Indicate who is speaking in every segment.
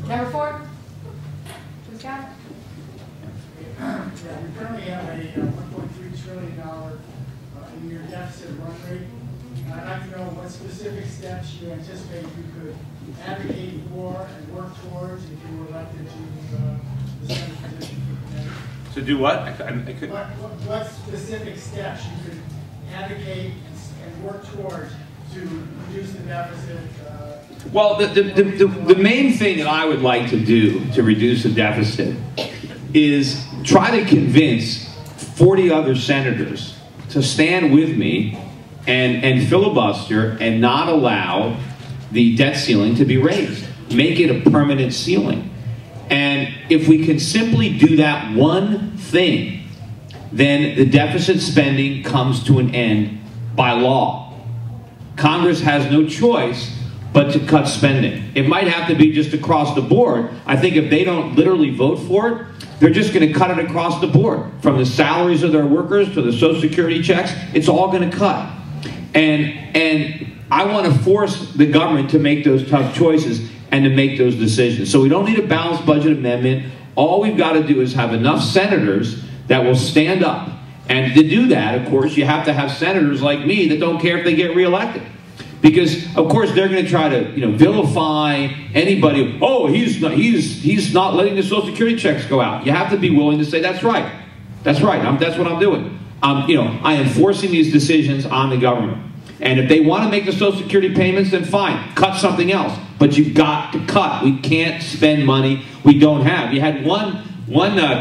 Speaker 1: Number 4. Who's got it?
Speaker 2: Yeah, we currently have a $1.3 trillion a year deficit run rate. I'd like to know what specific steps you anticipate you could advocate for and work towards if you were elected to the Senate position for Connecticut.
Speaker 3: To do what? I couldn't.
Speaker 2: What specific steps you could advocate and work towards to reduce the deficit?
Speaker 3: Well, the main thing that I would like to do to reduce the deficit is try to convince 40 other senators to stand with me and filibuster and not allow the debt ceiling to be raised. Make it a permanent ceiling. And if we can simply do that one thing, then the deficit spending comes to an end by law. Congress has no choice but to cut spending. It might have to be just across the board. I think if they don't literally vote for it, they're just going to cut it across the board. From the salaries of their workers to the Social Security checks, it's all going to cut. And I want to force the government to make those tough choices and to make those decisions. So we don't need a balanced budget amendment. All we've got to do is have enough senators that will stand up. And to do that, of course, you have to have senators like me that don't care if they get reelected. Because, of course, they're going to try to, vilify anybody. Oh, he's not letting the Social Security checks go out. You have to be willing to say, that's right. That's right. That's what I'm doing. I am forcing these decisions on the government. And if they want to make the Social Security payments, then fine. Cut something else. But you've got to cut. We can't spend money we don't have. You had one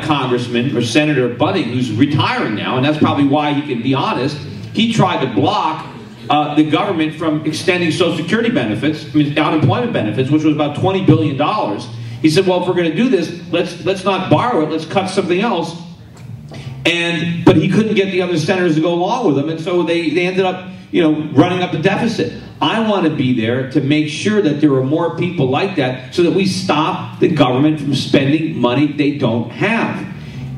Speaker 3: congressman or senator, Budding, who's retiring now, and that's probably why he can be honest. He tried to block the government from extending Social Security benefits, unemployment benefits, which was about $20 billion. He said, well, if we're going to do this, let's not borrow it, let's cut something else. But he couldn't get the other senators to go along with him, and so they ended up running up the deficit. I want to be there to make sure that there are more people like that so that we stop the government from spending money they don't have.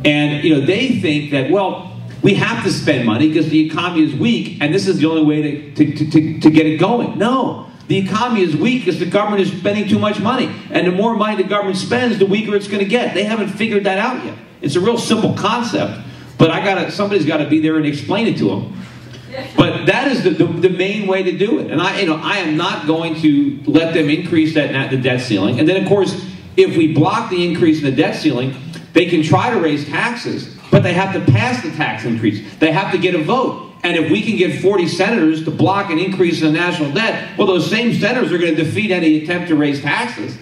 Speaker 3: And they think that, well, we have to spend money because the economy is weak, and this is the only way to get it going. No, the economy is weak because the government is spending too much money. And the more money the government spends, the weaker it's going to get. They haven't figured that out yet. It's a real simple concept, but somebody's got to be there and explain it to them. But that is the main way to do it. And I am not going to let them increase the debt ceiling. And then, of course, if we block the increase in the debt ceiling, they can try to raise taxes, but they have to pass the tax increase. They have to get a vote. And if we can get 40 senators to block an increase in the national debt, well, those same senators are going to defeat any attempt to raise taxes.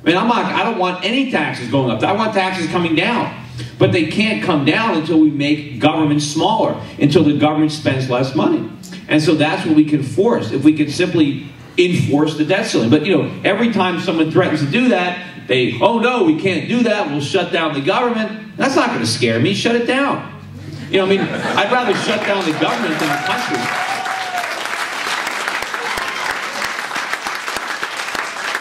Speaker 3: I don't want any taxes going up. I want taxes coming down. But they can't come down until we make government smaller, until the government spends less money. And so that's what we can force, if we can simply enforce the debt ceiling. But, every time someone threatens to do that, oh no, we can't do that, we'll shut down the government. That's not going to scare me. Shut it down. I'd rather shut down the government than the country.